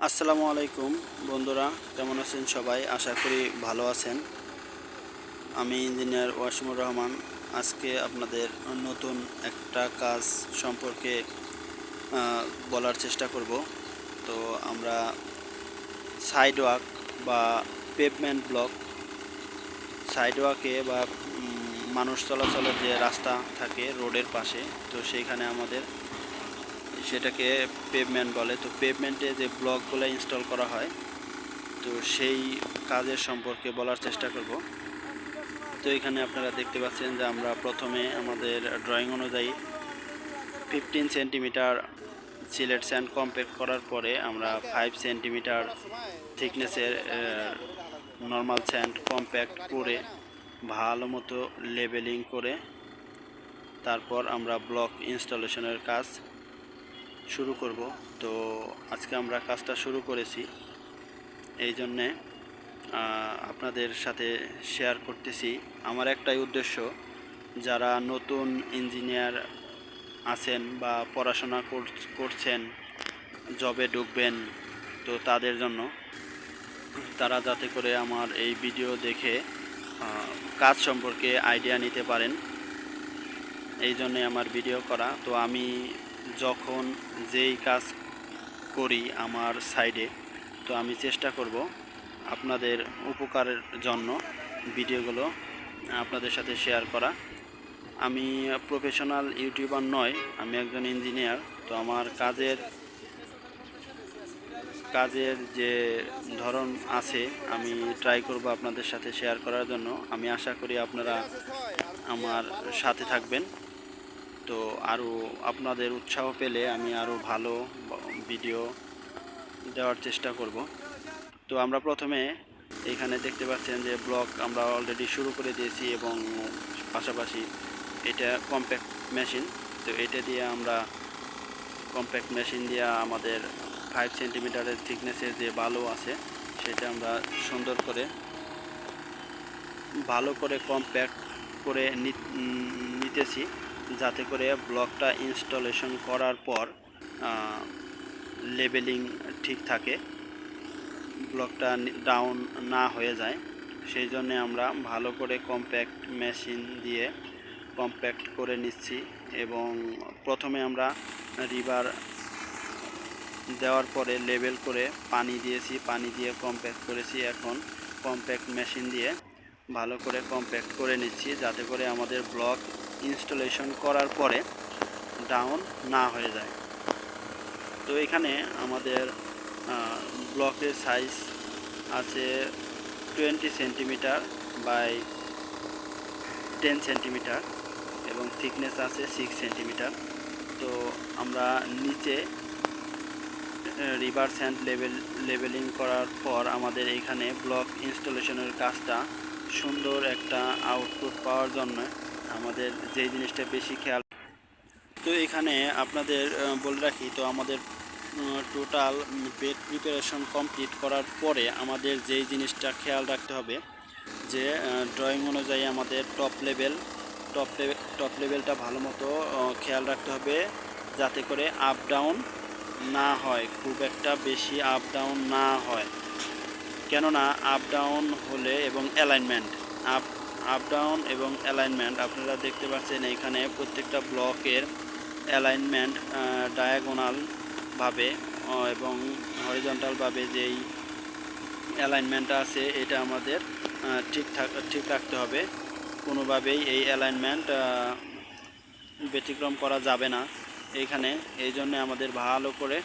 আসসালামু আলাইকুম বন্ধুরা, কেমন আছেন সবাই? আশা করি ভালো আছেন। আমি ইঞ্জিনিয়ার ওয়াসিমুর রহমান। আজকে আপনাদের নতুন একটা কাজ সম্পর্কে বলার চেষ্টা করব। তো আমরা সাইডওয়াক বা পেভমেন্ট ব্লক, সাইডওয়াকে বা মানুষ চলাচলের যে রাস্তা থাকে রোডের পাশে, তো সেইখানে আমাদের সেটাকে পেভমেন্ট বলে। তো পেভমেন্টে যে ব্লকগুলো ইনস্টল করা হয়, তো সেই কাজের সম্পর্কে বলার চেষ্টা করব। তো এখানে আপনারা দেখতে পাচ্ছেন যে আমরা প্রথমে আমাদের ড্রয়িং অনুযায়ী 15 সেন্টিমিটার সিলেট স্যান্ড কম্প্যাক্ট করার পরে আমরা 5 সেন্টিমিটার থিকনেসের নর্মাল স্যান্ড কম্প্যাক্ট করে ভালো মতো লেবেলিং করে তারপর আমরা ব্লক ইনস্টলেশনের কাজ শুরু করব। তো আজকে আমরা কাজটা শুরু করেছি, এই জন্যে আপনাদের সাথে শেয়ার করতেছি। আমার একটাই উদ্দেশ্য, যারা নতুন ইঞ্জিনিয়ার আছেন বা পড়াশোনা করছেন, জবে ঢুকবেন, তো তাদের জন্য, তারা যাতে করে আমার এই ভিডিও দেখে কাজ সম্পর্কে আইডিয়া নিতে পারেন, এই জন্যে আমার ভিডিও করা। তো আমি যখন যেই কাজ করি আমার সাইডে, তো আমি চেষ্টা করব আপনাদের উপকারের জন্য ভিডিওগুলো আপনাদের সাথে শেয়ার করা। আমি প্রফেশনাল ইউটিউবার নয়, আমি একজন ইঞ্জিনিয়ার। তো আমার কাজের যে ধরন আছে, আমি ট্রাই করব আপনাদের সাথে শেয়ার করার জন্য। আমি আশা করি আপনারা আমার সাথে থাকবেন। তো আরও আপনাদের উৎসাহ পেলে আমি আরও ভালো ভিডিও দেওয়ার চেষ্টা করব। তো আমরা প্রথমে এখানে দেখতে পাচ্ছেন যে ব্লক আমরা অলরেডি শুরু করে দিয়েছি, এবং পাশাপাশি এটা কম্প্যাক্ট মেশিন। তো এটা দিয়ে আমরা কম্প্যাক্ট মেশিন দিয়ে আমাদের 5 সেন্টিমিটারের থিকনেসের যে বালু আছে সেটা আমরা সুন্দর করে ভালো করে কম্প্যাক্ট করে নিতেছি, যাতে করে ব্লকটা ইনস্টলেশন করার পর লেবেলিং ঠিক থাকে, ব্লকটা ডাউন না হয়ে যায়। সেই জন্যে আমরা ভালো করে কম্প্যাক্ট মেশিন দিয়ে কম্প্যাক্ট করে নিচ্ছি। এবং প্রথমে আমরা রিবার দেওয়ার পরে লেবেল করে পানি দিয়েছি, পানি দিয়ে কম্প্যাক্ট করেছি। এখন কম্প্যাক্ট মেশিন দিয়ে ভালো করে কম্প্যাক্ট করে নিচ্ছি, যাতে করে আমাদের ব্লক ইনস্টলেশন করার পরে ডাউন না হয়ে যায়। তো এখানে আমাদের ব্লকের সাইজ আছে 20 সেন্টিমিটার বাই 10 সেন্টিমিটার এবং থিকনেস আছে 6 সেন্টিমিটার। তো আমরা নিচে রিভার স্যান্ড লেবেলিং করার পর আমাদের এখানে ব্লক ইনস্টলেশনের কাজটা সুন্দর একটা আউটপুট পাওয়ার জন্য আমাদের যেই জিনিসটা বেশি খেয়াল। তো এখানে আপনাদের বলে রাখি, তো আমাদের টোটাল বেড প্রিপারেশন কমপ্লিট করার পরে আমাদের যেই জিনিসটা খেয়াল রাখতে হবে, যে ড্রয়িং অনুযায়ী আমাদের টপ লেভেলটা ভালো মতো খেয়াল রাখতে হবে, যাতে করে আপ ডাউন না হয়, খুব একটা বেশি আপ ডাউন না হয়। কেননা আপ ডাউন হলে এবং অ্যালাইনমেন্ট আপ ডাউন এবং অ্যালাইনমেন্ট আপনারা দেখতে পাচ্ছেন এখানে প্রত্যেকটা ব্লকের অ্যালাইনমেন্ট ডায়াগোনালভাবে এবং হরিজন্টালভাবে যেই অ্যালাইনমেন্ট আছে এটা আমাদের ঠিক রাখতে হবে। কোনোভাবেই এই অ্যালাইনমেন্ট ব্যতিক্রম করা যাবে না এইখানে। এই জন্য আমাদের ভালো করে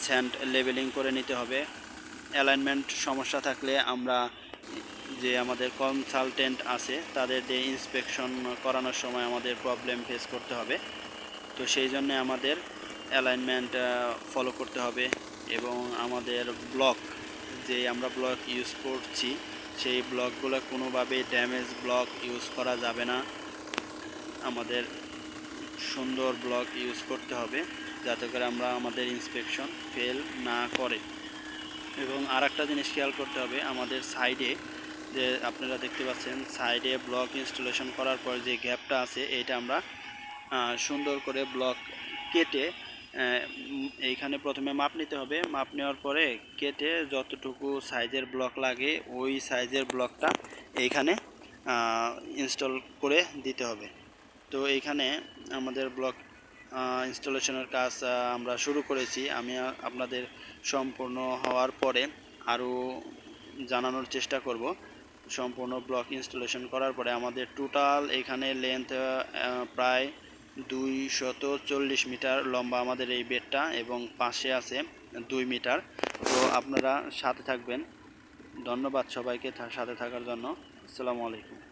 স্যান্ড লেবেলিং করে নিতে হবে। অ্যালাইনমেন্ট সমস্যা থাকলে আমরা যে আমাদের কনসালটেন্ট আছে তাদের দিয়ে ইন্সপেকশন করানোর সময় আমাদের প্রবলেম ফেস করতে হবে। তো সেই জন্য আমাদের অ্যালাইনমেন্ট ফলো করতে হবে। এবং আমাদের ব্লক, যে আমরা ব্লক ইউজ করছি, সেই ব্লকগুলো কোনোভাবেই ড্যামেজ ব্লক ইউজ করা যাবে না। আমাদের সুন্দর ব্লক ইউজ করতে হবে, যাতে করে আমরা আমাদের ইন্সপেকশন ফেল না করে। এবং আর একটা জিনিস খেয়াল করতে হবে, আমাদের সাইডে যে আপনারা দেখতে পাচ্ছেন সাইডে ব্লক ইনস্টলেশন করার পর যে গ্যাপটা আছে, এটা আমরা সুন্দর করে ব্লক কেটে এইখানে প্রথমে মাপ নিতে হবে। মাপ নেওয়ার পরে কেটে যতটুকু সাইজের ব্লক লাগে ওই সাইজের ব্লকটা এইখানে ইনস্টল করে দিতে হবে। তো এইখানে আমাদের ব্লক ইনস্টলেশনের কাজ আমরা শুরু করেছি। আমি আপনাদের সম্পূর্ণ হওয়ার পরে আরও জানানোর চেষ্টা করব। সম্পূর্ণ ব্লক ইনস্টলেশন করার পরে আমাদের টোটাল এখানে লেন্থ প্রায় 240 মিটার লম্বা আমাদের এই বেডটা, এবং পাশে আছে 2 মিটার। তো আপনারা সাথে থাকবেন। ধন্যবাদ সবাইকে সাথে থাকার জন্য। আসসালামু আলাইকুম।